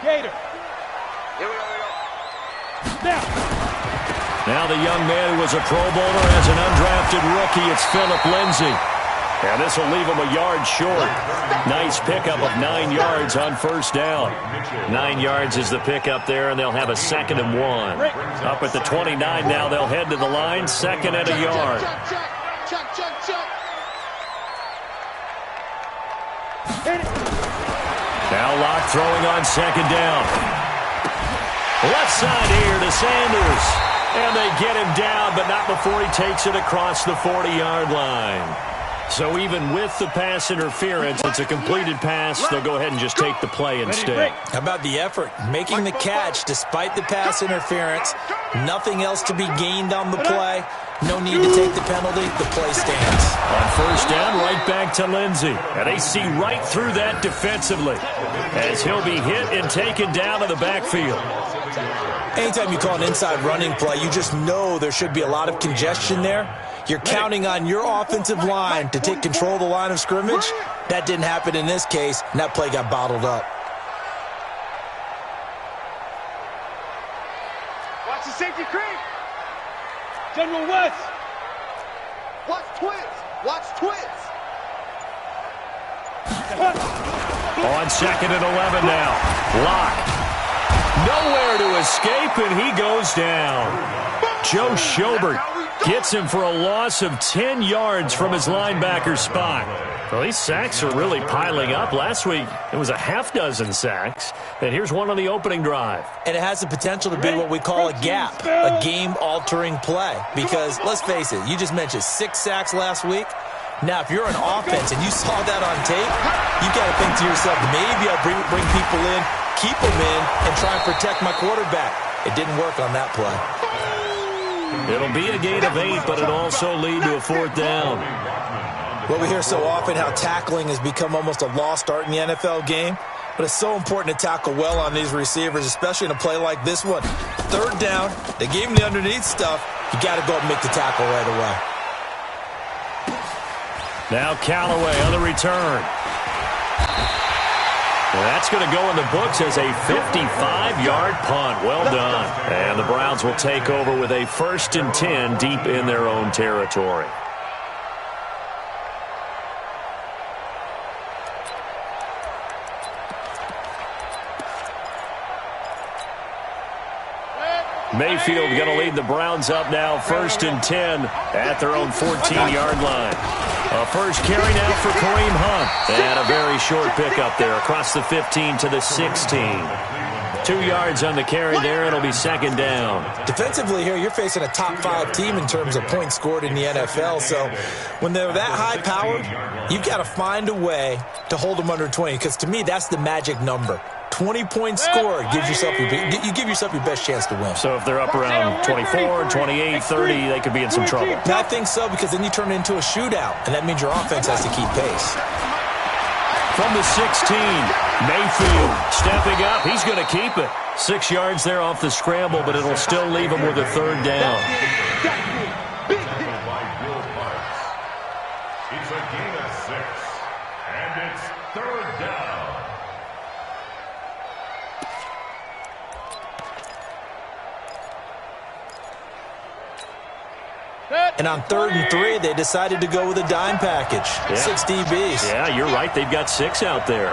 Gator. Here we go. Now the young man who was a Pro Bowler as an undrafted rookie, it's Phillip Lindsay. And this will leave him a yard short. Nice pickup of 9 yards on first down. 9 yards is the pickup there, and they'll have a 2nd and 1. Up at the 29 now, they'll head to the line, 2nd and a yard. Now Locke throwing on 2nd down. Left side here to Sanders. And they get him down, but not before he takes it across the 40-yard line. So even with the pass interference, it's a completed pass. They'll go ahead and just take the play instead. How about the effort? Making the catch despite the pass interference. Nothing else to be gained on the play. No need to take the penalty. The play stands. On first down, right back to Lindsay. And they see right through that defensively as he'll be hit and taken down to the backfield. Anytime you call an inside running play, you just know there should be a lot of congestion there. You're counting on your offensive line to take control of the line of scrimmage. That didn't happen in this case, and that play got bottled up. Watch the safety creep. General West. Watch twins. Watch twins. On 2nd and 11 now. Locke. Nowhere to escape, and he goes down. Joe Schobert gets him for a loss of 10 yards from his linebacker spot. Well, these sacks are really piling up. Last week, it was a half-dozen sacks. And here's one on the opening drive. And it has the potential to be what we call a gap, a game-altering play. Because, let's face it, you just mentioned 6 sacks last week. Now, if you're an offense and you saw that on tape, you've got to think to yourself, maybe I'll bring people in, keep them in, and try and protect my quarterback. It didn't work on that play. It'll be a gain of 8, but it'll also lead to a 4th down. Well, we hear so often how tackling has become almost a lost art in the NFL game. But it's so important to tackle well on these receivers, especially in a play like this one. 3rd down, they gave him the underneath stuff. You got to go and make the tackle right away. Now Callaway on the return. Well, that's going to go in the books as a 55-yard punt. Well done. And the Browns will take over with a 1st and 10 deep in their own territory. Mayfield going to lead the Browns up now, 1st and 10 at their own 14-yard line. A first carry now for Kareem Hunt. And a very short pickup there across the 15 to the 16. 2 yards on the carry there. It'll be 2nd down. Defensively here, you're facing a top 5 team in terms of points scored in the NFL. So when they're that high-powered, you've got to find a way to hold them under 20. Because to me, that's the magic number. 20 points scored gives yourself you give yourself your best chance to win. So if they're up around 24, 28, 30, they could be in some trouble. I think so, because then you turn it into a shootout, and that means your offense has to keep pace. From the 16, Mayfield stepping up. He's going to keep it. 6 yards there off the scramble, but it'll still leave him with a 3rd down. It's a gain of 6, and it's 3rd down. And on 3rd and 3, they decided to go with a dime package. Yeah. 6 DBs. Yeah, you're right. They've got 6 out there.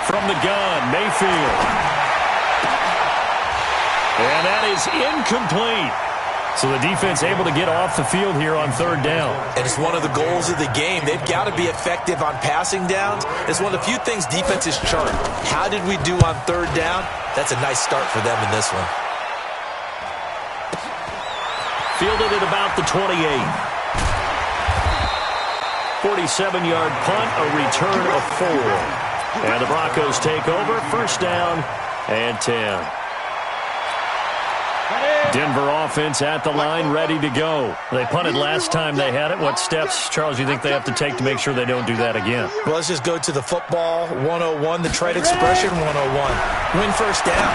From the gun, Mayfield. And that is incomplete. So the defense able to get off the field here on 3rd down. And it's one of the goals of the game. They've got to be effective on passing downs. It's one of the few things defenses chart. How did we do on 3rd down? That's a nice start for them in this one. Fielded at about the 28. 47-yard punt, a return of 4. And the Broncos take over, 1st down and 10. Denver offense at the line, ready to go. They punted last time they had it. What steps, Charles, do you think they have to take to make sure they don't do that again? Well, let's just go to the football 101, the trade expression 101. Win 1st down.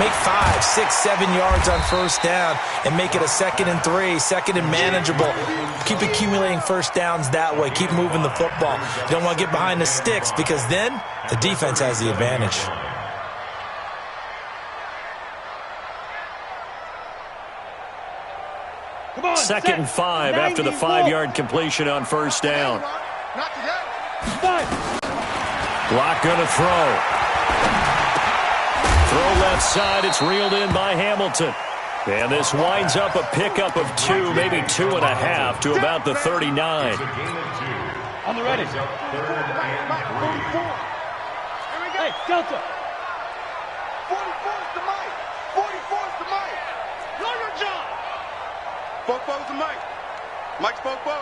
Make 5, 6, 7 yards on 1st down and make it a 2nd and 3, 2nd and manageable. Keep accumulating 1st downs that way. Keep moving the football. You don't want to get behind the sticks because then the defense has the advantage. 2nd and 5 after the 5-yard completion on first down. Not today. Lock going to throw. Throw left side. It's reeled in by Hamilton. And this winds up a pickup of 2, maybe 2.5 to about the 39. On the ready. Here we go. Hey, Delta. 44's the mic. 44's the mic. Know your job. Fofo's the mic. Mike's Fofo.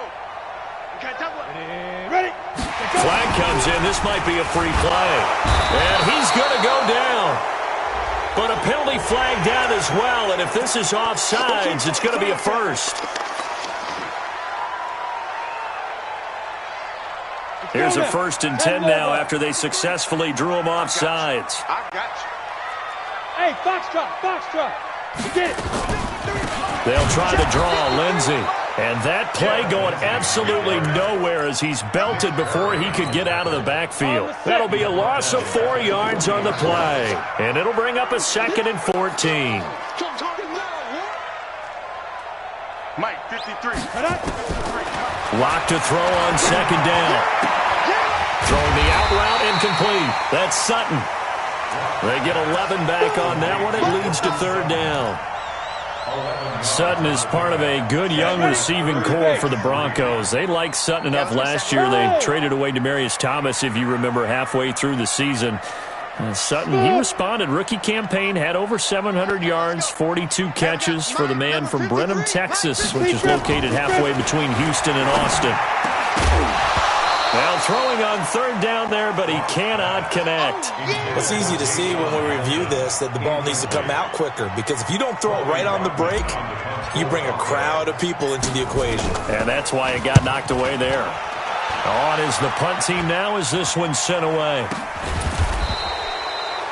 Okay, double it. Ready. Flag comes in. This might be a free play. And he's going to go down. But a penalty flag down as well. And if this is offsides, it's going to be a first. Here's a 1st and 10 now after they successfully drew him offsides. I got you. Hey, box truck. You get it. They'll try to draw Lindsey. And that play going absolutely nowhere as he's belted before he could get out of the backfield. That'll be a loss of 4 yards on the play. And it'll bring up a 2nd and 14. Mike, 53. Lock to throw on 2nd down. Throwing the out route incomplete. That's Sutton. They get 11 back on that one. It leads to 3rd down. Sutton is part of a good young receiving core for the Broncos. They liked Sutton enough last year. They traded away Demaryius Thomas, if you remember, halfway through the season. Sutton, he responded. Rookie campaign, had over 700 yards, 42 catches for the man from Brenham, Texas, which is located halfway between Houston and Austin. Well, throwing on 3rd down there, but he cannot connect. It's easy to see when we review this that the ball needs to come out quicker, because if you don't throw it right on the break, you bring a crowd of people into the equation. And that's why it got knocked away there. On is the punt team now as this one's sent away.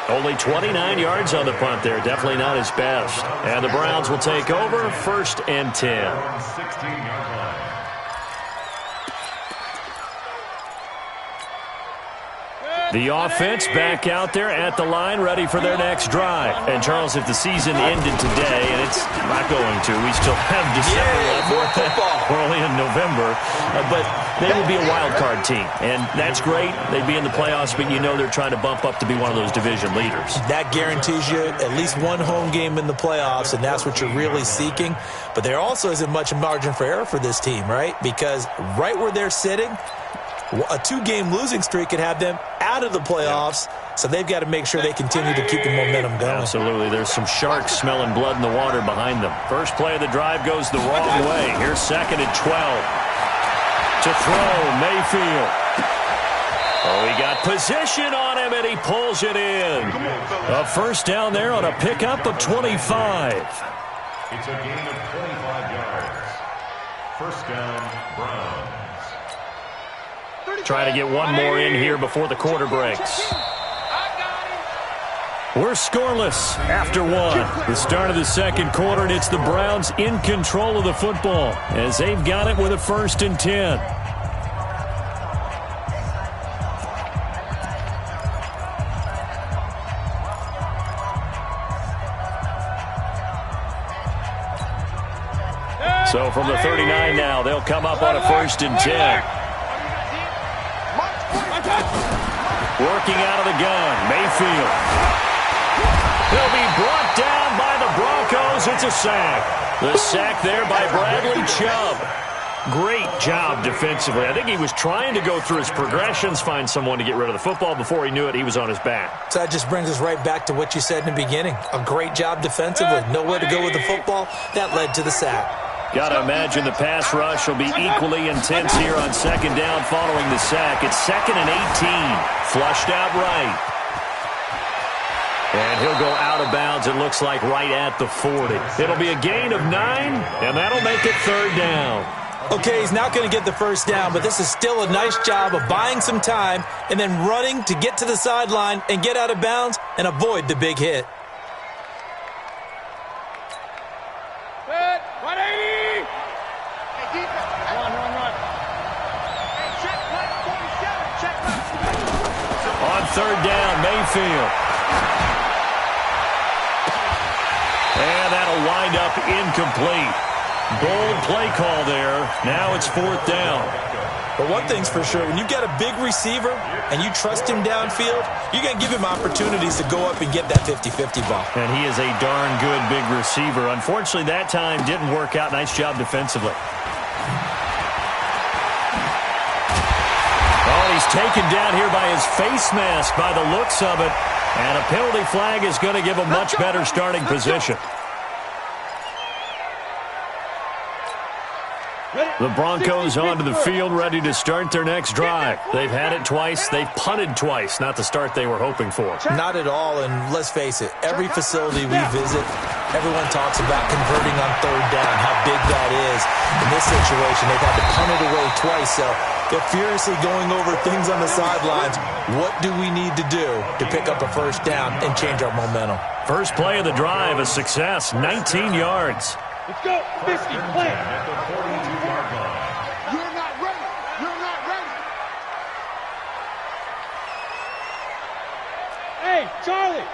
Only 29 yards on the punt there. Definitely not his best. And the Browns will take over 1st and 10. The offense back out there at the line, ready for their next drive. And, Charles, if the season ended today, and it's not going to, we still have December left. More football. We're only in November. But they would be a wild card team. And that's great. They'd be in the playoffs, but you know they're trying to bump up to be one of those division leaders. That guarantees you at least one home game in the playoffs, and that's what you're really seeking. But there also isn't much margin for error for this team, right? Because right where they're sitting, a 2-game losing streak could have them out of the playoffs, so they've got to make sure they continue to keep the momentum going. Absolutely. There's some sharks smelling blood in the water behind them. First play of the drive goes the wrong way. Here's 2nd and 12. To throw, Mayfield. Oh, he got position on him, and he pulls it in. A 1st down there on a pickup of 25. It's a gain of 25 yards. 1st down, Browns. Trying to get one more in here before the quarter breaks. We're scoreless after 1. The start of the 2nd quarter, and it's the Browns in control of the football as they've got it with a 1st and 10. So from the 39 now, they'll come up on a 1st and 10. Working out of the gun, Mayfield. He'll be brought down by the Broncos. It's a sack. The sack there by Bradley Chubb. Great job defensively. I think he was trying to go through his progressions, find someone to get rid of the football. Before he knew it, he was on his back. So that just brings us right back to what you said in the beginning. A great job defensively. Nowhere to go with the football. That led to the sack. Got to imagine the pass rush will be equally intense here on 2nd down following the sack. It's 2nd and 18. Flushed out right. And he'll go out of bounds, it looks like, right at the 40. It'll be a gain of 9, and that'll make it 3rd down. Okay, he's not going to get the 1st down, but this is still a nice job of buying some time and then running to get to the sideline and get out of bounds and avoid the big hit. Good. 180. Hey, defense. Run. Hey, check right 47. Check right. On 3rd down, Mayfield. And that'll wind up incomplete. Bold play call there. Now it's 4th down. But one thing's for sure, when you've got a big receiver and you trust him downfield, you're going to give him opportunities to go up and get that 50-50 ball. And he is a darn good big receiver. Unfortunately, that time didn't work out. Nice job defensively. Oh, he's taken down here by his face mask by the looks of it. And a penalty flag is going to give a much better starting position. The Broncos onto the field, ready to start their next drive. They've had it twice. They've punted twice. Not the start they were hoping for. Not at all, and let's face it, every facility we visit, everyone talks about converting on 3rd down, how big that is. In this situation, they've had to punt it away twice, so they're furiously going over things on the sidelines. What do we need to do to pick up a 1st down and change our momentum? First play of the drive, a success, 19 yards. Let's go. 50, play. At the 42-yard line. You're not ready. You're not ready. Hey, Charlie.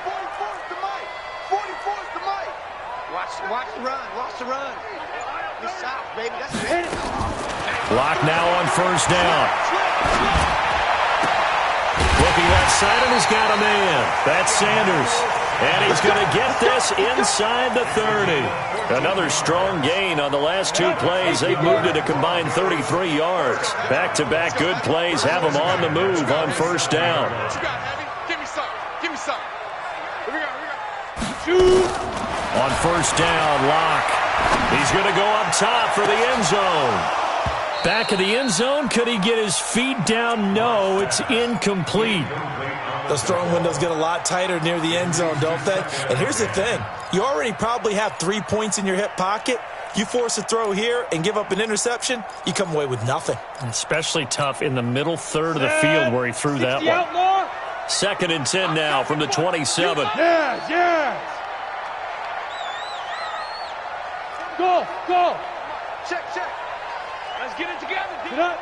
44's the mic. 44's the mic. Watch the run. Watch the run. It's south, baby. That's it. Lock now on 1st down. Looking left side, and he's got a man. That's Sanders. And he's going to get this inside the 30. Another strong gain on the last 2 plays. They've moved it a combined 33 yards. Back-to-back good plays have them on the move on 1st down. What you got, Heavy? Give me some. Give me some. Here we go. Shoot. On 1st down, Lock. He's going to go up top for the end zone. Back of the end zone. Could he get his feet down? No, it's incomplete. Those throwing windows get a lot tighter near the end zone, don't they? And here's the thing. You already probably have 3 points in your hip pocket. You force a throw here and give up an interception, you come away with nothing. Especially tough in the middle third of the field where he threw that one. Outlaw. 2nd and 10 now from the 27. Yeah. Go. Check. Let's get it together. Get up.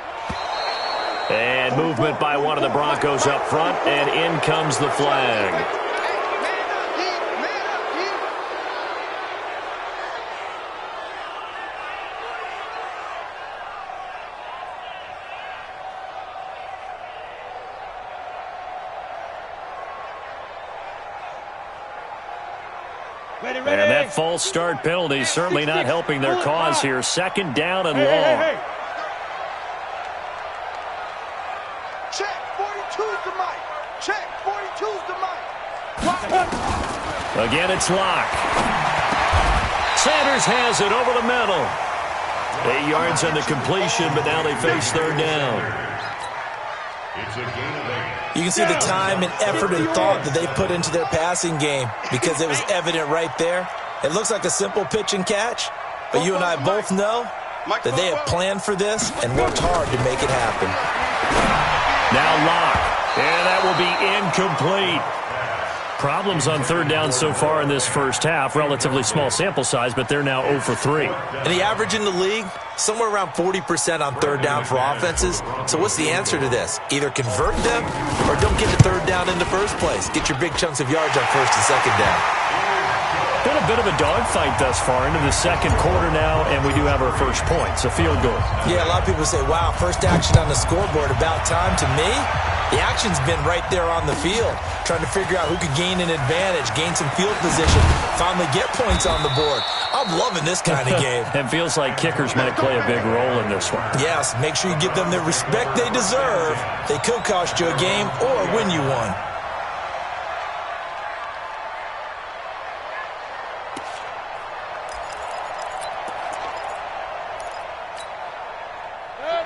And movement by one of the Broncos up front, and in comes the flag. Man up, kid. Ready. And that false start penalty certainly not helping their cause here. 2nd down and long. Hey. Check. 42's the mic. Check. 42's the mic. Again, it's Lock. Sanders has it over the middle. 8 yards on the completion, but now they face 3rd down. It's a gain of 8. You can see the time and effort and thought that they put into their passing game because it was evident right there. It looks like a simple pitch and catch, but you and I both know that they have planned for this and worked hard to make it happen. Now Lock, and that will be incomplete. Problems on 3rd down so far in this first half. Relatively small sample size, but they're now 0 for 3. And the average in the league, somewhere around 40% on 3rd down for offenses. So what's the answer to this? Either convert them or don't get the 3rd down in the first place. Get your big chunks of yards on 1st and 2nd down. Been a bit of a dogfight thus far into the 2nd quarter now, and we do have our first point. It's a field goal. Yeah, a lot of people say, wow, first action on the scoreboard, about time. To me, the action's been right there on the field, trying to figure out who could gain an advantage, gain some field position, finally get points on the board. I'm loving this kind of game. It feels like kickers might play a big role in this one. Yes, make sure you give them the respect they deserve. They could cost you a game or win you one.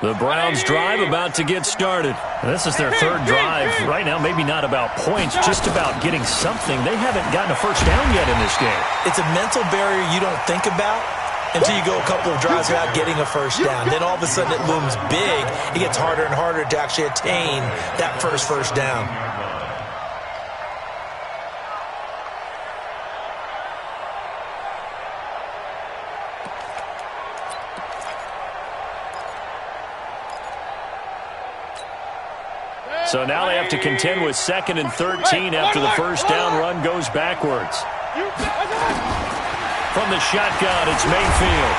The Browns drive about to get started. This is their 3rd drive. Right now, maybe not about points, just about getting something. They haven't gotten a first down yet in this game. It's a mental barrier you don't think about until you go a couple of drives without getting a first down. Then all of a sudden it looms big. It gets harder and harder to actually attain that first down. So now they have to contend with 2nd and 13 after the first down run goes backwards. From the shotgun, it's Mayfield.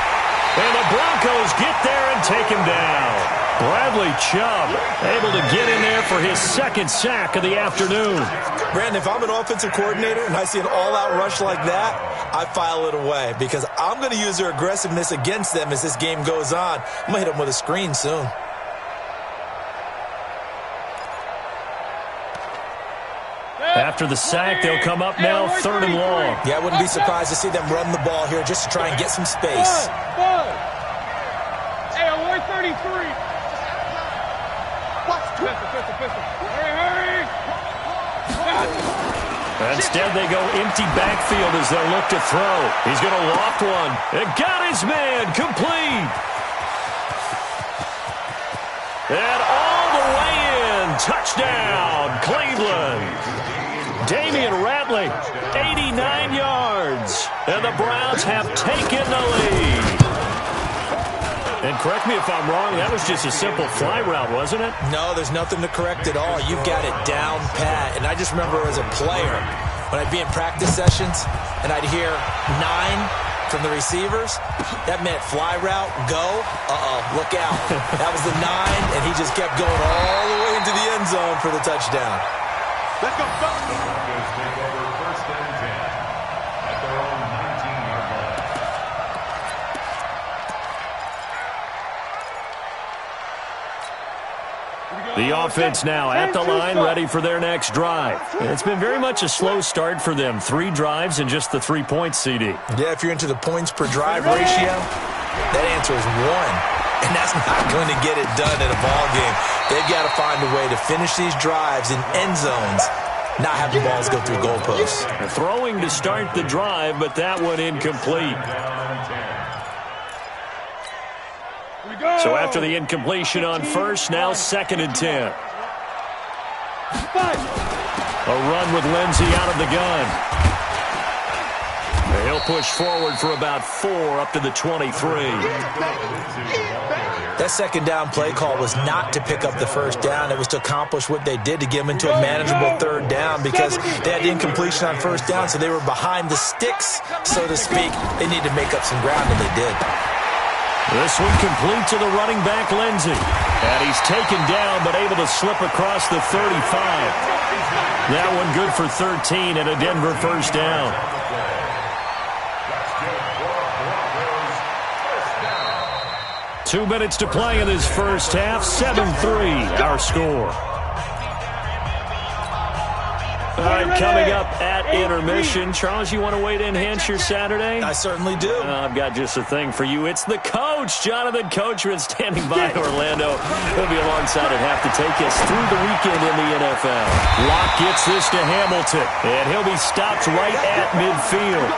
And the Broncos get there and take him down. Bradley Chubb able to get in there for his second sack of the afternoon. Brandon, if I'm an offensive coordinator and I see an all-out rush like that, I file it away because I'm going to use their aggressiveness against them as this game goes on. I'm going to hit them with a screen soon. After the sack, they'll come up now, 3rd and long. Yeah, I wouldn't be surprised to see them run the ball here just to try and get some space. Hey, I'm 133. Pistol. Hurry. Instead, they go empty backfield as they look to throw. He's going to loft one. And got his man complete. And all the way in. Touchdown, Cleveland. Damian Ratley, 89 yards. And the Browns have taken the lead. And correct me if I'm wrong, that was just a simple fly route, wasn't it? No, there's nothing to correct at all. You've got it down pat. And I just remember as a player, when I'd be in practice sessions and I'd hear 9 from the receivers, that meant fly route, go, look out. That was the 9, and he just kept going all the way into the end zone for the touchdown. Let's go. Broncos take over 1st and 10 at their own 19-yard line. The offense now at the line, ready for their next drive. It's been very much a slow start for them. 3 drives and just the 3 points, CD. Yeah, if you're into the points per drive ratio, that answer is 1. And that's not going to get it done in a ball game. They've got to find a way to finish these drives in end zones, not have the balls go through goalposts. Throwing to start the drive, but that one incomplete. So after the incompletion on first, now 2nd and 10. A run with Lindsey out of the gun. He'll push forward for about 4 up to the 23. That second down play call was not to pick up the first down. It was to accomplish what they did to get them into a manageable 3rd down because they had incompletion on first down, so they were behind the sticks, so to speak. They needed to make up some ground, and they did. This one complete to the running back, Lindsey. And he's taken down, but able to slip across the 35. That one good for 13 and a Denver first down. 2 minutes to play in this first half. 7-3, our score. All right, coming up at intermission. Charles, you want to wait to enhance your Saturday? I certainly do. I've got just a thing for you. It's the coach, Jonathan Coachman, standing by Orlando. He'll be alongside at half to take us through the weekend in the NFL. Locke gets this to Hamilton, and he'll be stopped right at midfield.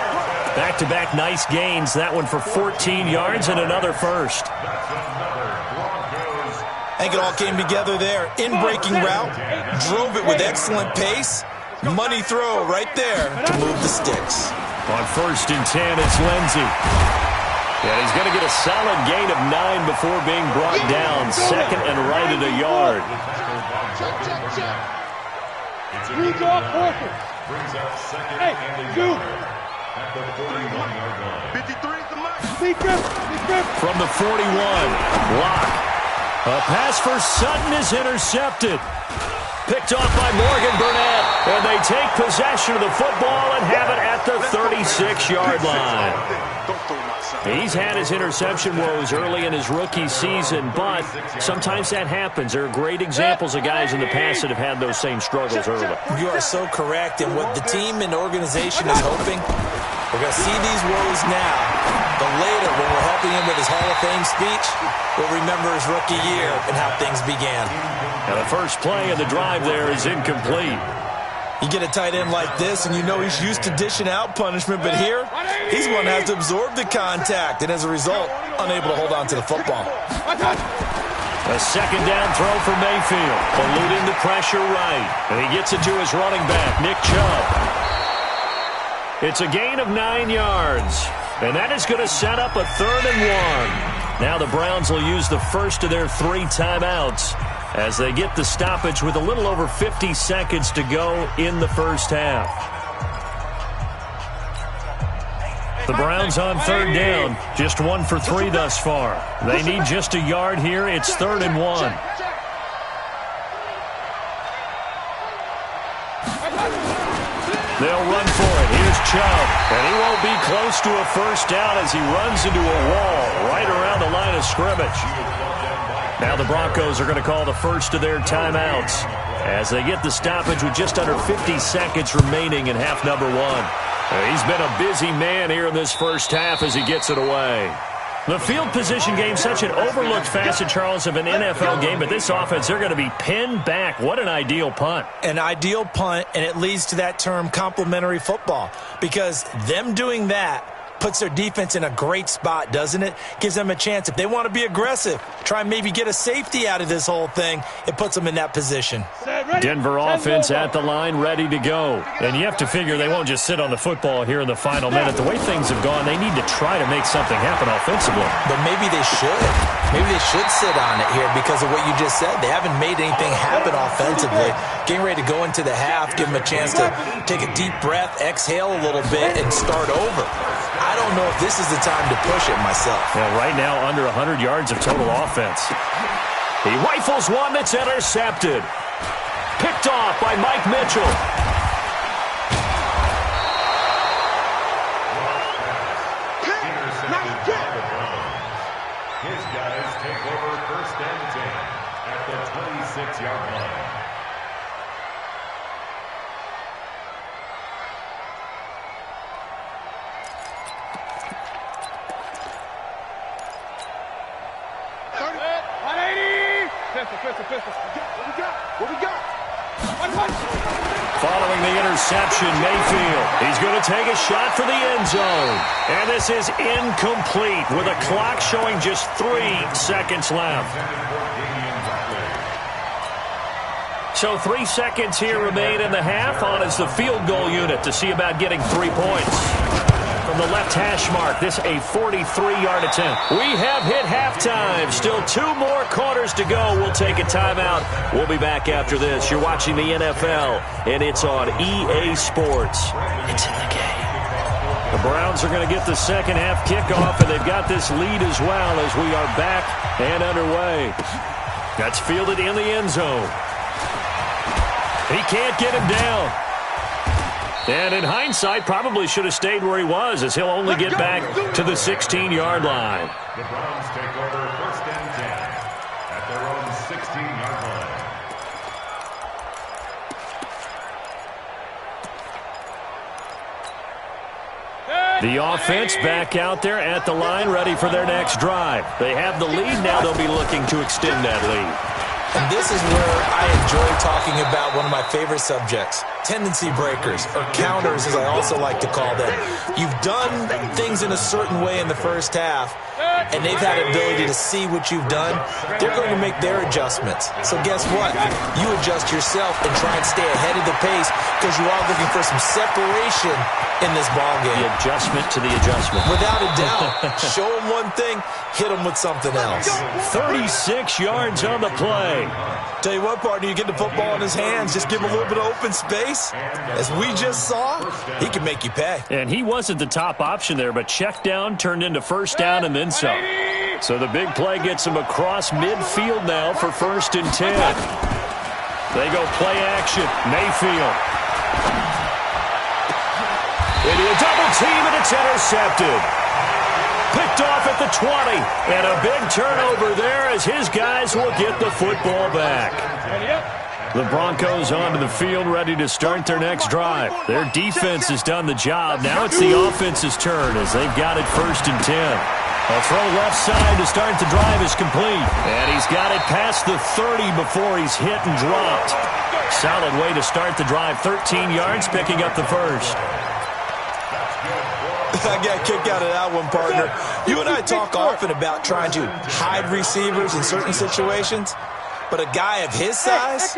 Back-to-back nice gains. That one for 14 yards and another first. I think it all came together there. In-breaking route, drove it with excellent pace. Money throw right there to move the sticks. On 1st and 10, it's Lindsey. And he's going to get a solid gain of 9 before being brought down. 2nd and right at a yard. Reach off, Parker. Brings up 2nd Hey, and a dude. yard at the 41-yard line. 53 is the mark. Big grip. From the 41, Locke. A pass for Sutton is intercepted. Picked off by Morgan Burnett. And they take possession of the football and have it at the 36-yard line. He's had his interception woes early in his rookie season, but sometimes that happens. There are great examples of guys in the past that have had those same struggles early. You are so correct. And what the team and organization is hoping, we're going to see these woes now, but later when we're helping him with his Hall of Fame speech, we'll remember his rookie year and how things began. And the first play of the drive there is incomplete. You get a tight end like this, and you know he's used to dishing out punishment, but here, he's going to have to absorb the contact, and as a result, unable to hold on to the football. A 2nd down throw for Mayfield, eluding the pressure right, and he gets it to his running back, Nick Chubb. It's a gain of 9 yards, and that is going to set up a 3rd and 1. Now the Browns will use the first of their 3 timeouts as they get the stoppage with a little over 50 seconds to go in the first half. The Browns on third down, just 1 for 3 thus far. They need just a yard here. It's 3rd and 1. They'll run for it. Here's Chubb. And he won't be close to a first down as he runs into a wall right around the line of scrimmage. Now the Broncos are going to call the first of their timeouts as they get the stoppage with just under 50 seconds remaining in half number 1. He's been a busy man here in this first half as he gets it away. The field position game, such an overlooked facet, Charles, of an NFL game, but this offense, they're going to be pinned back. What an ideal punt. An ideal punt, and it leads to that term complementary football, because them doing that puts their defense in a great spot, doesn't it? Gives them a chance. If they want to be aggressive, try and maybe get a safety out of this whole thing, it puts them in that position. Denver offense at the line, ready to go. And you have to figure they won't just sit on the football here in the final minute. The way things have gone, they need to try to make something happen offensively. But maybe they should. Maybe they should sit on it here because of what you just said. They haven't made anything happen offensively. Getting ready to go into the half, give them a chance to take a deep breath, exhale a little bit, and start over. I don't know if this is the time to push it myself. Yeah, right now under 100 yards of total offense. He rifles one that's intercepted. Picked off by Mike Mitchell. His guys take over 1st and 10 at the 26-yard line. What we got? Following the interception, Mayfield. He's going to take a shot for the end zone. And this is incomplete with a clock showing just 3 seconds left. So 3 seconds here remain in the half. On is the field goal unit to see about getting 3 points. From the left hash mark, this a 43-yard attempt. We have hit halftime. Still 2 more quarters to go. We'll take a timeout. We'll be back after this. You're watching the NFL, and it's on EA Sports. It's in the game. The Browns are going to get the second half kickoff, and they've got this lead as well as we are back and underway. That's fielded in the end zone. He can't get him down. And in hindsight, probably should have stayed where he was, as he'll only get back to the 16-yard line. The Browns take over 1st and 10 at their own 16-yard line. The offense back out there at the line, ready for their next drive. They have the lead. Now they'll be looking to extend that lead. And this is where I enjoy talking about one of my favorite subjects, tendency breakers, or counters as I also like to call them. You've done things in a certain way in the first half, and they've had an ability to see what you've done. They're going to make their adjustments. So guess what? You adjust yourself and try and stay ahead of the pace because you are looking for some separation in this ballgame. The adjustment to the adjustment. Without a doubt. Show them one thing, hit them with something else. 36 yards on the play. Tell you what, partner, you get the football in his hands, just give him a little bit of open space. As we just saw, he can make you pay. And he wasn't the top option there, but check down turned into first down and then some. So the big play gets him across midfield now for 1st and 10. They go play action. Mayfield. Into a double team, and it's intercepted. Picked off at the 20. And a big turnover there as his guys will get the football back. The Broncos onto the field, ready to start their next drive. Their defense has done the job. Now it's the offense's turn as they've got it 1st and 10. A throw left side to start the drive is complete. And he's got it past the 30 before he's hit and dropped. Solid way to start the drive. 13 yards, picking up the first. I got a kick out of that one, partner. You and I talk often about trying to hide receivers in certain situations, but a guy of his size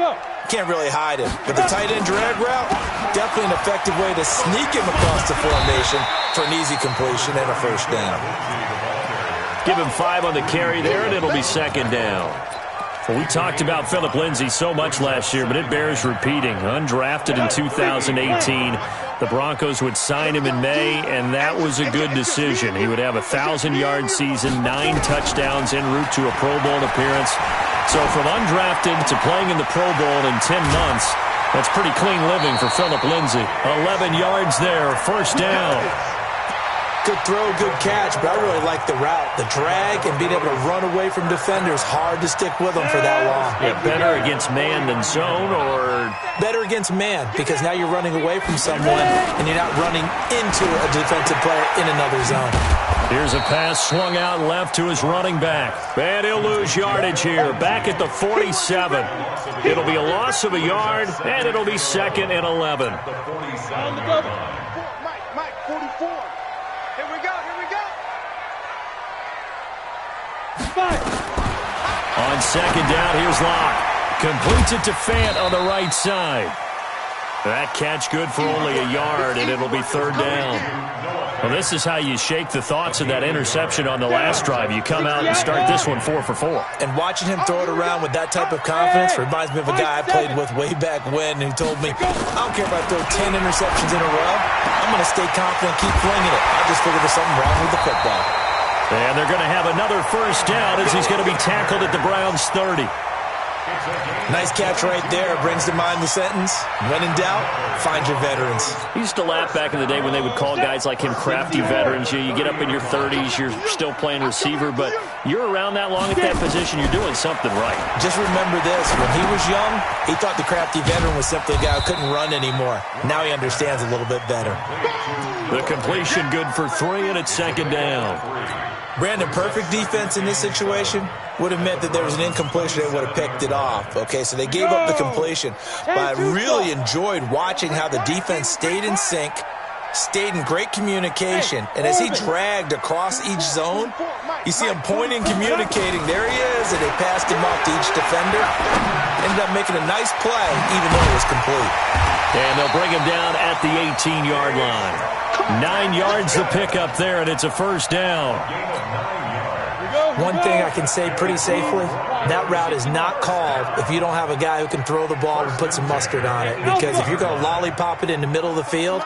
can't really hide him. With the tight end drag route, definitely an effective way to sneak him across the formation for an easy completion and a first down. Give him 5 on the carry there, and it'll be 2nd down. Well, we talked about Phillip Lindsay so much last year, but it bears repeating. Undrafted in 2018. The Broncos would sign him in May, and that was a good decision. He would have a 1,000-yard season, 9 touchdowns en route to a Pro Bowl appearance. So from undrafted to playing in the Pro Bowl in 10 months, that's pretty clean living for Phillip Lindsay. 11 yards there, first down. Good throw, good catch, but I really like the route. The drag and being able to run away from defenders, hard to stick with them for that long. Yeah, better against man than zone, or? Better against man, because now you're running away from someone and you're not running into a defensive player in another zone. Here's a pass swung out left to his running back. And he'll lose yardage here, back at the 47. It'll be a loss of a yard, and it'll be 2nd and 11. Mike, 44. Here we go. On second down, here's Locke. Completes it to Fant on the right side. That catch good for only a yard, and it'll be 3rd down. Well, this is how you shake the thoughts of that interception on the last drive. You come out and start this one 4 for 4. And watching him throw it around with that type of confidence reminds me of a guy I played with way back when who told me, I don't care if I throw 10 interceptions in a row. I'm going to stay confident, keep flinging it. I just figured there's something wrong with the football. And they're going to have another first down as he's going to be tackled at the Browns' 30. Nice catch right there. Brings to mind the sentence, when in doubt, find your veterans. He used to laugh back in the day when they would call guys like him crafty veterans. You get up in your 30s, you're still playing receiver, but you're around that long at that position, you're doing something right. Just remember this. When he was young, he thought the crafty veteran was simply a guy who couldn't run anymore. Now he understands a little bit better. The completion good for 3, and it's 2nd down. Brandon, perfect defense in this situation would have meant that there was an incompletion and would have picked it off. Okay, so they gave up the completion. But I really enjoyed watching how the defense stayed in sync, stayed in great communication, and as he dragged across each zone, you see him pointing, communicating. There he is, and they passed him off to each defender. Ended up making a nice play, even though it was complete. And they'll bring him down at the 18-yard line. 9 yards to pick up there, and it's a first down. One thing I can say pretty safely, that route is not called if you don't have a guy who can throw the ball and put some mustard on it. Because if you're going to lollipop it in the middle of the field,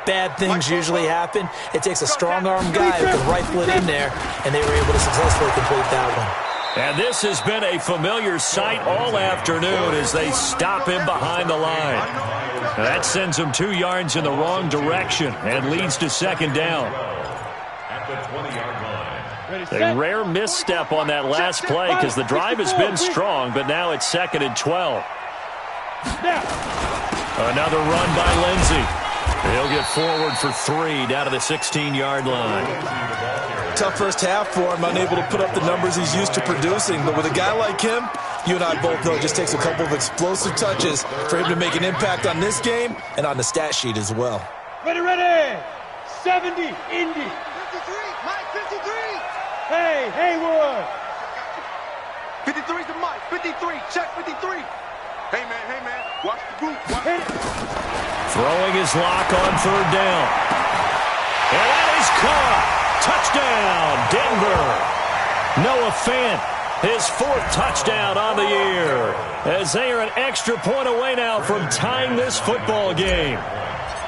bad things usually happen. It takes a strong-arm guy who can rifle it in there, and they were able to successfully complete that one. And this has been a familiar sight all afternoon as they stop him behind the line. Now that sends him 2 yards in the wrong direction and leads to 2nd down. At the 20-yard line. A rare misstep on that last play because the drive has been strong, but now it's 2nd and 12. Another run by Lindsay. He'll get forward for 3 down to the 16-yard line. Tough first half for him, unable to put up the numbers he's used to producing. But with a guy like him, you and I both know it just takes a couple of explosive touches for him to make an impact on this game and on the stat sheet as well. Ready. 70, Indy. 53, Mike, 53. Hey, Haywood. 53's the Mike, 53, check 53. Hey, man, watch the group. Hit it. Throwing his lock on 3rd down. And that is caught. Touchdown, Denver. Noah Fant, his 4th touchdown on the year, as they are an extra point away now from tying this football game.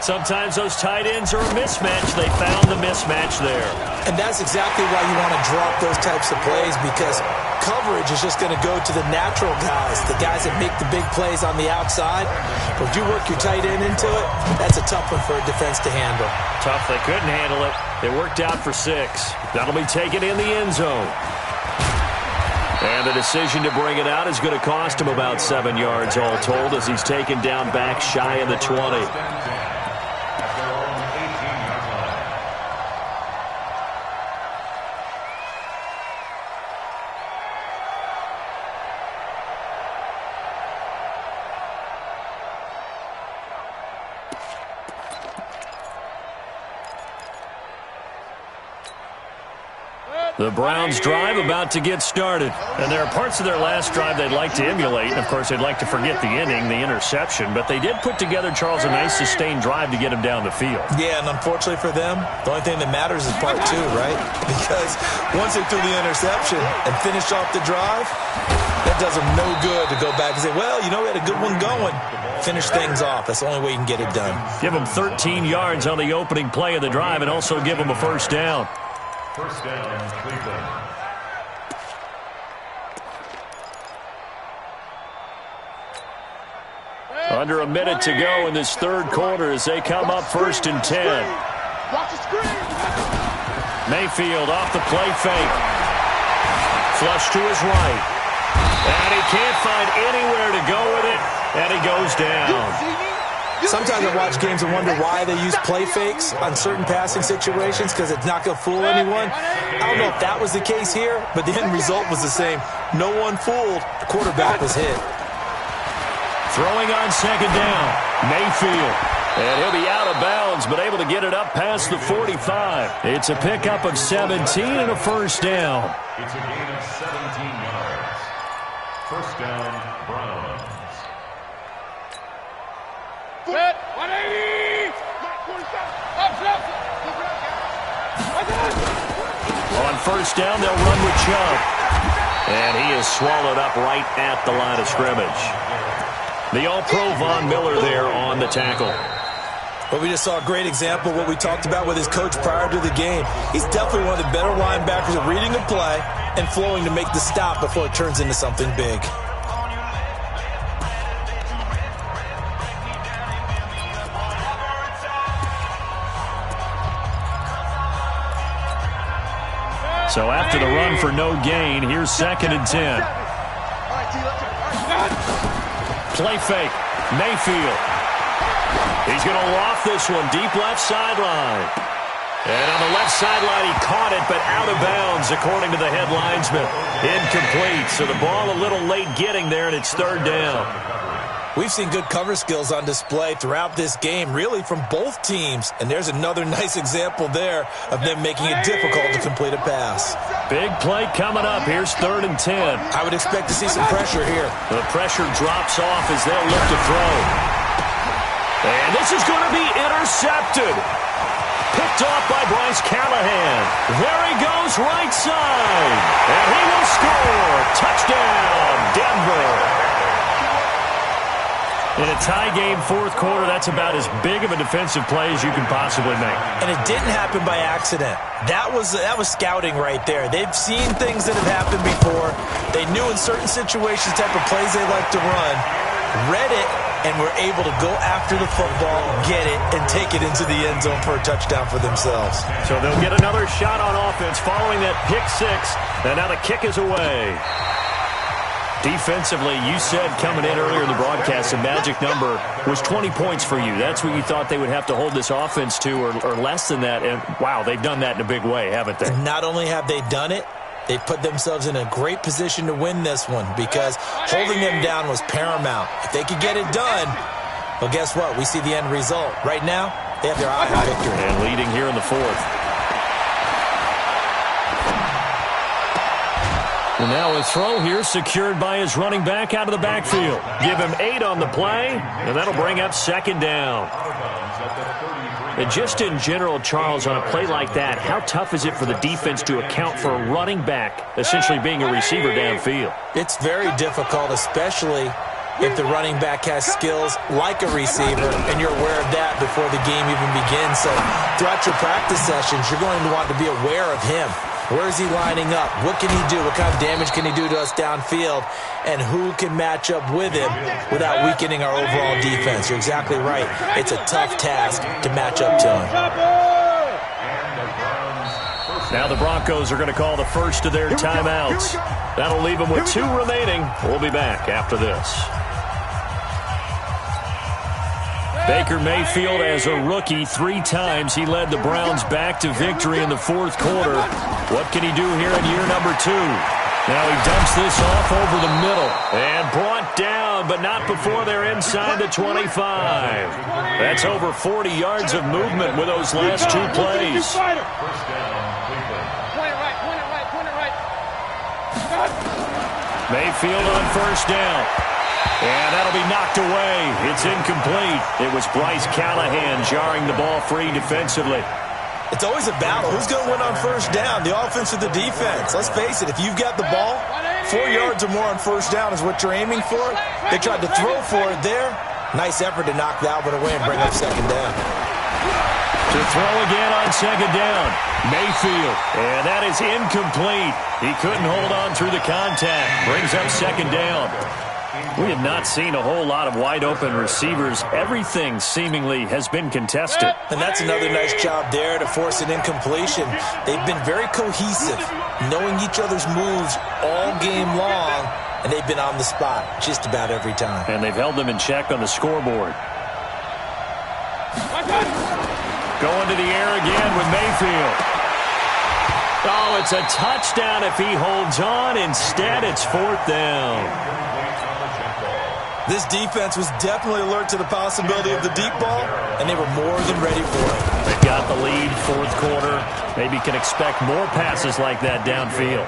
Sometimes those tight ends are a mismatch. They found the mismatch there. And that's exactly why you want to drop those types of plays, because coverage is just going to go to the natural guys, the guys that make the big plays on the outside. But if you work your tight end into it, that's a tough one for a defense to handle. Tough, they couldn't handle it. It worked out for 6. That'll be taken in the end zone. And the decision to bring it out is going to cost him about 7 yards all told as he's taken down back shy of the 20. The Browns drive about to get started. And there are parts of their last drive they'd like to emulate. And, of course, they'd like to forget the inning, the interception. But they did put together, Charles, a nice sustained drive to get him down the field. Yeah, and unfortunately for them, the only thing that matters is part two, right? Because once they threw the interception and finished off the drive, that does them no good to go back and say, well, you know, we had a good one going. Finish things off. That's the only way you can get it done. Give them 13 yards on the opening play of the drive and also give them a first down. First down, Cleveland. Under a minute to go in this third quarter as they come up 1st and 10. Mayfield off the play fake. Flush to his right. And he can't find anywhere to go with it. And he goes down. Sometimes I watch games and wonder why they use play fakes on certain passing situations because it's not going to fool anyone. I don't know if that was the case here, but the end result was the same. No one fooled. The quarterback was hit. Throwing on 2nd down. Mayfield. And he'll be out of bounds, but able to get it up past the 45. It's a pickup of 17 and a first down. It's a gain of 17 yards. First down, Browns. 180! On 1st down, they'll run with Chubb. And he is swallowed up right at the line of scrimmage. The All-Pro Von Miller there on the tackle. But we just saw a great example of what we talked about with his coach prior to the game. He's definitely one of the better linebackers at reading a play and flowing to make the stop before it turns into something big. So after the run for no gain, here's 2nd and 10. Play fake. Mayfield. He's going to loft this one deep left sideline. And on the left sideline, he caught it, but out of bounds, according to the head linesman. Incomplete. So the ball a little late getting there, and it's 3rd down. We've seen good cover skills on display throughout this game, really from both teams. And there's another nice example there of them making it difficult to complete a pass. Big play coming up. Here's 3rd and 10. I would expect to see some pressure here. The pressure drops off as they'll look to throw. And this is going to be intercepted. Picked off by Bryce Callahan. There he goes, right side. And he will score. Touchdown, Denver. In a tie game, 4th quarter, that's about as big of a defensive play as you can possibly make. And it didn't happen by accident. That was scouting right there. They've seen things that have happened before. They knew in certain situations the type of plays they like to run, read it, and were able to go after the football, get it, and take it into the end zone for a touchdown for themselves. So they'll get another shot on offense following that pick 6, and now the kick is away. Defensively, you said coming in earlier in the broadcast, the magic number was 20 points for you. That's what you thought they would have to hold this offense to, or less than that. And, wow, they've done that in a big way, haven't they? Not only have they done it, they put themselves in a great position to win this one because holding them down was paramount. If they could get it done, well, guess what? We see the end result. Right now, they have their eye on victory. And leading here in the 4th. And now a throw here secured by his running back out of the backfield. Give him 8 on the play, and that'll bring up 2nd down. And just in general, Charles, on a play like that, how tough is it for the defense to account for a running back essentially being a receiver downfield? It's very difficult, especially if the running back has skills like a receiver, and you're aware of that before the game even begins. So throughout your practice sessions, you're going to want to be aware of him. Where is he lining up? What can he do? What kind of damage can he do to us downfield? And who can match up with him without weakening our overall defense? You're exactly right. It's a tough task to match up to him. Now the Broncos are going to call the first of their timeouts. That'll leave them with 2 remaining. We'll be back after this. Baker Mayfield, as a rookie, 3 times he led the Browns back to victory in the 4th quarter. What can he do here in year number 2? Now he dumps this off over the middle and brought down, but not before they're inside the 25. That's over 40 yards of movement with those last 2 plays. Mayfield on first down. And that'll be knocked away. It's incomplete. It was Bryce Callahan jarring the ball free defensively. It's always a battle. Who's going to win on first down, the offense or the defense? Let's face it, if you've got the ball, 4 yards or more on first down is what you're aiming for. They tried to throw for it there. Nice effort to knock that one away and bring up second down. To throw again on second down, Mayfield. And that is incomplete. He couldn't hold on through the contact. Brings up second down. We have not seen a whole lot of wide-open receivers. Everything seemingly has been contested. And that's another nice job there to force an incompletion. They've been very cohesive, knowing each other's moves all game long, and they've been on the spot just about every time. And they've held them in check on the scoreboard. Going to the air again with Mayfield. Oh, it's a touchdown if he holds on. Instead, it's fourth down. This defense was definitely alert to the possibility of the deep ball, and they were more than ready for it. They've got the lead, fourth quarter. Maybe can expect more passes like that downfield.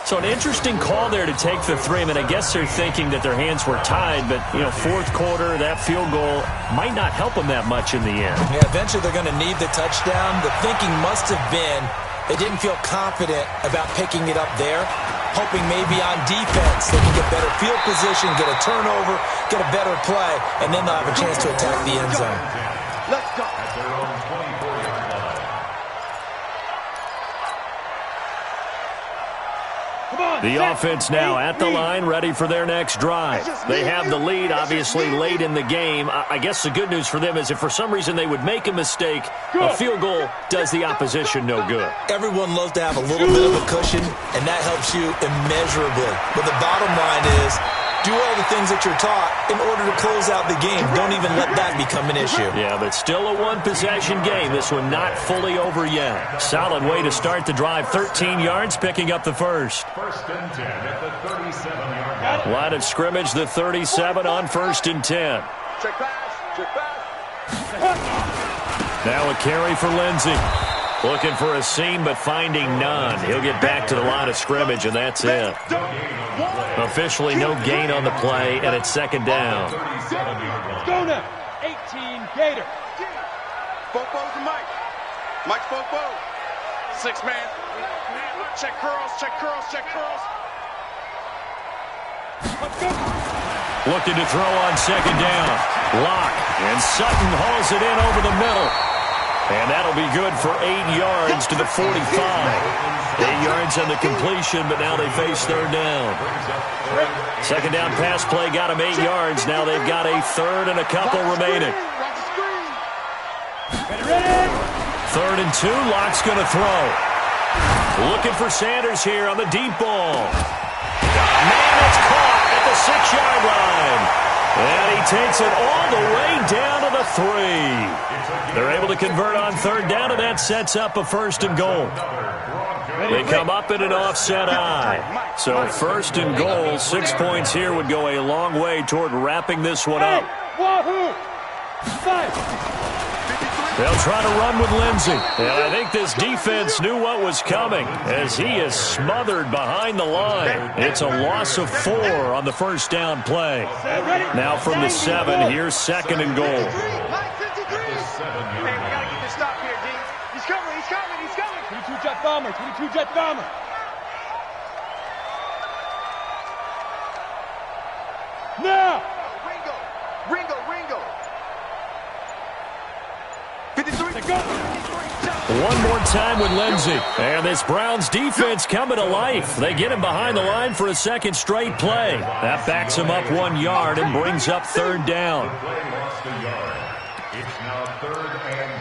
So an interesting call there to take the three. I mean, I guess they're thinking that their hands were tied, but, you know, fourth quarter, that field goal might not help them that much in the end. Yeah, eventually they're going to need the touchdown. The thinking must have been they didn't feel confident about picking it up there, hoping maybe on defense they can get better field position, get a turnover, get a better play, and then they'll have a chance to attack the end zone. Let's go. At their own 24-yard line. The offense now at the line, ready for their next drive. They have the lead, obviously, late in the game. I guess the good news for them is if for some reason they would make a mistake, a field goal does the opposition no good. Everyone loves to have a little bit of a cushion, and that helps you immeasurably. But the bottom line is, do all the things that you're taught in order to close out the game. Don't even let that become an issue. Yeah, but still a one-possession game. This one not fully over yet. Solid way to start the drive. 13 yards, picking up the first. First and 10 at the 37-yard line. Line of scrimmage, the 37 on first and 10. Check pass. Check pass. Now a carry for Lindsey. Looking for a seam, but finding none. He'll get back to the line of scrimmage, and that's it. Officially no gain on the play, and it's second down. Go now. 18 Gator. Fofo's the Mike. Mike's Fofo. 6-man. Check curls, check curls, check curls. Looking to throw on second down. Lock, and Sutton hauls it in over the middle. And that'll be good for 8 yards to the 45. 8 yards on the completion, but now they face third down. Second down pass play got them 8 yards. Now they've got a third and a couple remaining. Third and 2, Lock's going to throw. Looking for Sanders here on the deep ball. Man, it's caught at the 6-yard line. And he takes it all the way down to the 3. They're able to convert on third down, and that sets up a first and goal. They come up in an offset eye. So first and goal, 6 points here would go a long way toward wrapping this one up. Wahoo! Fight! They'll try to run with Lindsey. And I think this defense knew what was coming as he is smothered behind the line. It's a loss of 4 on the first down play. Now from the 7, here's second and goal. Hey, we gotta get this stop here, D. He's coming, he's coming, he's coming. 22 Jet Bomber, 22 Jet Bomber. Now! Ringo. 53. One more time with Lindsey. And this Browns defense coming to life. They get him behind the line for a second straight play. That backs him up 1 yard and brings up third down. The play lost a yard. It's now third and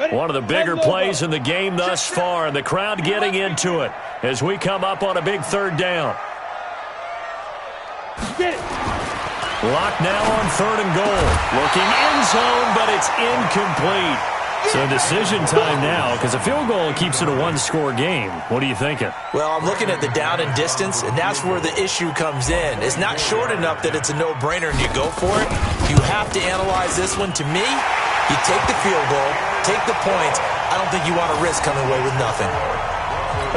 goal. One of the bigger plays in the game thus far, and the crowd getting into it as we come up on a big third down. Get it! Lock now on third and goal. Looking end zone, but it's incomplete. So decision time now, because a field goal keeps it a one-score game. What are you thinking? Well, I'm looking at the down and distance, and that's where the issue comes in. It's not short enough that it's a no-brainer and you go for it. You have to analyze this one. To me, you take the field goal, take the points. I don't think you want to risk coming away with nothing.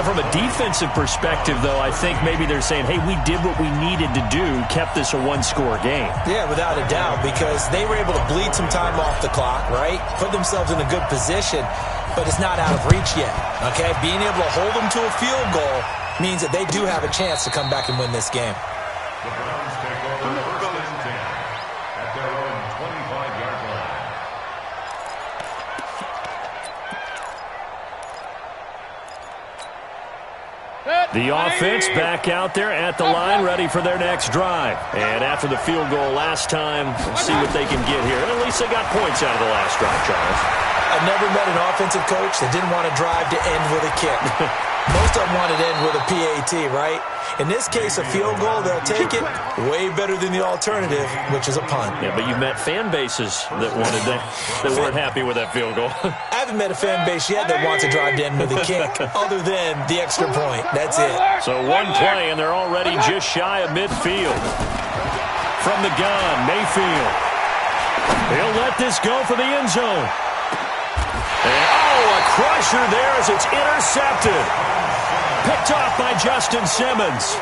From a defensive perspective, though, I think maybe they're saying, hey, we did what we needed to do, kept this a one-score game. Yeah, without a doubt, because they were able to bleed some time off the clock, right? Put themselves in a good position, but it's not out of reach yet, okay? Being able to hold them to a field goal means that they do have a chance to come back and win this game. The Browns take over first and 10 at their own 25-yard line. The offense back out there at the line, ready for their next drive. And after the field goal last time, we'll see what they can get here. At least they got points out of the last drive, Charles. I've never met an offensive coach that didn't want to drive to end with a kick. Most of them wanted to end with a PAT, right? In this case, a field goal, they'll take it. Way better than the alternative, which is a punt. Yeah, but you've met fan bases that weren't happy with that field goal. I haven't met a fan base yet that wants to drive to end with a kick, other than the extra point. That's it. So one play, and they're already just shy of midfield. From the gun, Mayfield. He'll let this go for the end zone. And, a crusher there as it's intercepted. Picked off by Justin Simmons.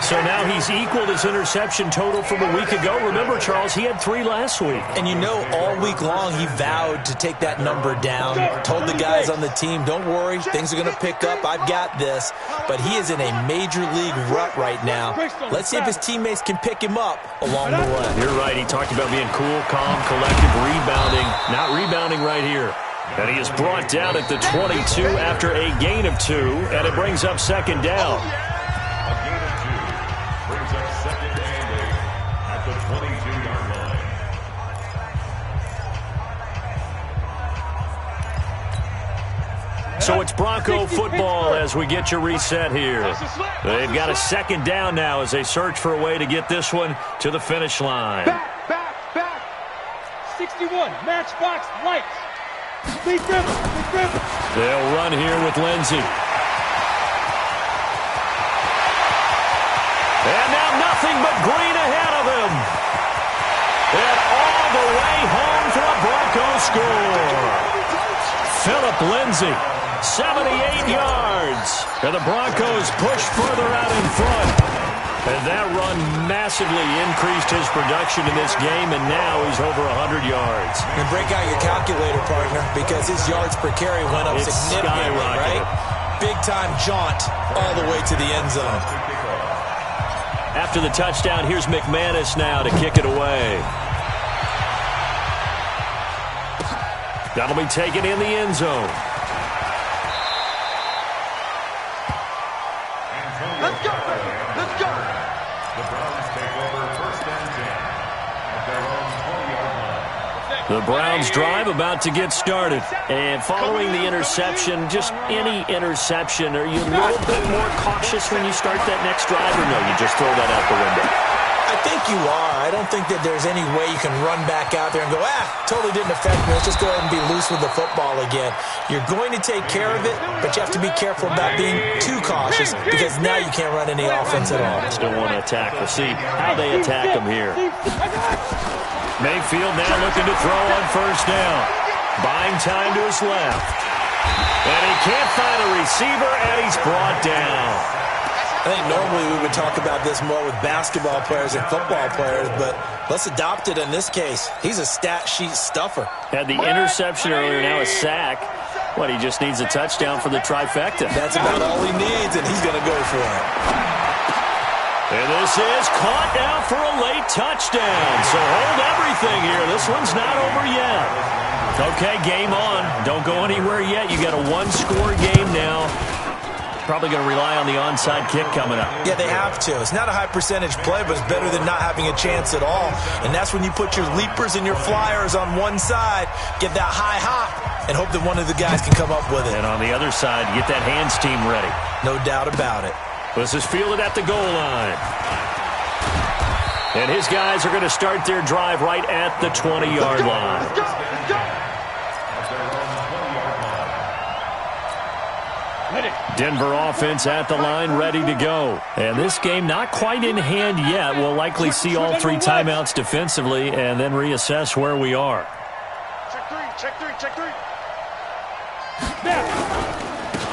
So now he's equaled his interception total from a week ago. Remember, Charles, he had 3 last week. And you know, all week long he vowed to take that number down. Told the guys on the team, don't worry, things are going to pick up. I've got this. But he is in a major league rut right now. Let's see if his teammates can pick him up along the way. You're right. He talked about being cool, calm, collected, rebounding. Not rebounding right here. And he is brought down at the 22 after a gain of 2, and it brings up second down. A gain of 2 brings up second and 8 at the 22-yard line. So it's Bronco football as we get you reset here. They've got a second down now as they search for a way to get this one to the finish line. Back. 61, matchbox lights. Big grip. They'll run here with Lindsey. And now nothing but green ahead of him. And all the way home for a Bronco score. Philip Lindsey, 78 yards. And the Broncos push further out in front. And that run massively increased his production in this game, and now he's over 100 yards. And break out your calculator, partner, because his yards per carry went up significantly, right? Big-time jaunt all the way to the end zone. After the touchdown, here's McManus now to kick it away. That'll be taken in the end zone. Let's go. The Browns take over first and 10 at their own 20-yard line. The Browns drive about to get started. And following the interception, just any interception, are you a little bit more cautious when you start that next drive, or no, you just throw that out the window? I think you are. I don't think that there's any way you can run back out there and go, totally didn't affect me. Let's just go ahead and be loose with the football again. You're going to take care of it, but you have to be careful about being too cautious because now you can't run any offense at all. Still want to attack. We'll see how they attack them here. Mayfield now looking to throw on first down. Buying time to his left. And he can't find a receiver, and he's brought down. I think normally we would talk about this more with basketball players and football players, but let's adopt it in this case. He's a stat sheet stuffer. Had the interception earlier, now a sack. What, he just needs a touchdown for the trifecta. That's about all he needs, and he's going to go for it. And this is caught now for a late touchdown. So hold everything here. This one's not over yet. Okay, game on. Don't go anywhere yet. You got a one-score game now. Probably going to rely on the onside kick coming up. Yeah, they have to. It's not a high percentage play, but it's better than not having a chance at all. And that's when you put your leapers and your flyers on one side, get that high hop, and hope that one of the guys can come up with it. And on the other side, get that hands team ready. No doubt about it. This is fielded at the goal line. And his guys are going to start their drive right at the 20-yard line. Denver offense at the line, ready to go. And this game not quite in hand yet. We'll likely see all 3 timeouts defensively and then reassess where we are. Check three.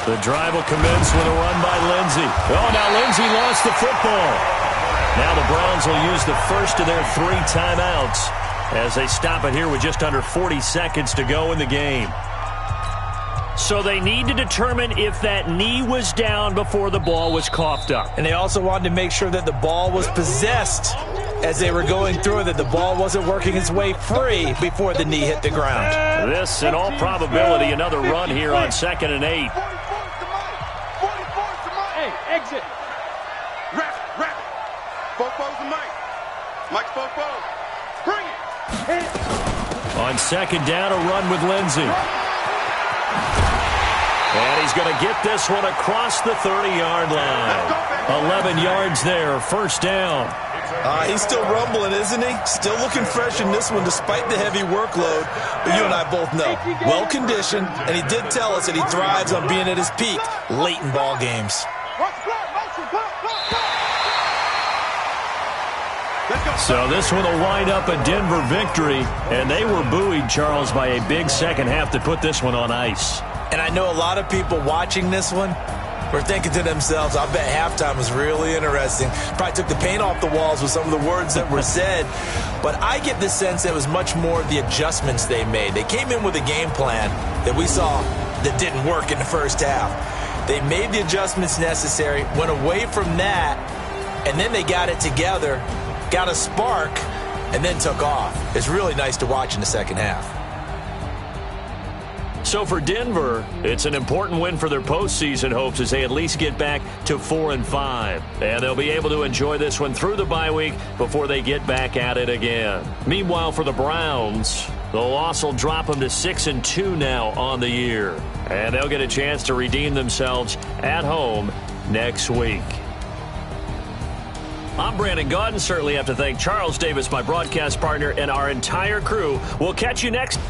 The drive will commence with a run by Lindsey. Oh, now Lindsey lost the football. Now the Browns will use the first of their 3 timeouts as they stop it here with just under 40 seconds to go in the game. So they need to determine if that knee was down before the ball was coughed up. And they also wanted to make sure that the ball was possessed as they were going through it, that the ball wasn't working its way free before the knee hit the ground. This, in all probability, another run here on 2nd and 8. Hey, exit. Rap. Fofo's the Mike. Mike's Fofo. Bring it. On 2nd down, a run with Lindsey. And he's going to get this one across the 30-yard line. 11 yards there, first down. He's still rumbling, isn't he? Still looking fresh in this one despite the heavy workload. But you and I both know, well-conditioned, and he did tell us that he thrives on being at his peak late in ball games. So this one will wind up a Denver victory, and they were buoyed, Charles, by a big second half to put this one on ice. And I know a lot of people watching this one were thinking to themselves, I bet halftime was really interesting. Probably took the paint off the walls with some of the words that were said. But I get the sense that it was much more the adjustments they made. They came in with a game plan that we saw that didn't work in the first half. They made the adjustments necessary, went away from that, and then they got it together, got a spark, and then took off. It's really nice to watch in the second half. So for Denver, it's an important win for their postseason hopes as they at least get back to 4-5. And they'll be able to enjoy this one through the bye week before they get back at it again. Meanwhile, for the Browns, the loss will drop them to 6-2 now on the year. And they'll get a chance to redeem themselves at home next week. I'm Brandon Gaudin. Certainly have to thank Charles Davis, my broadcast partner, and our entire crew. We'll catch you next.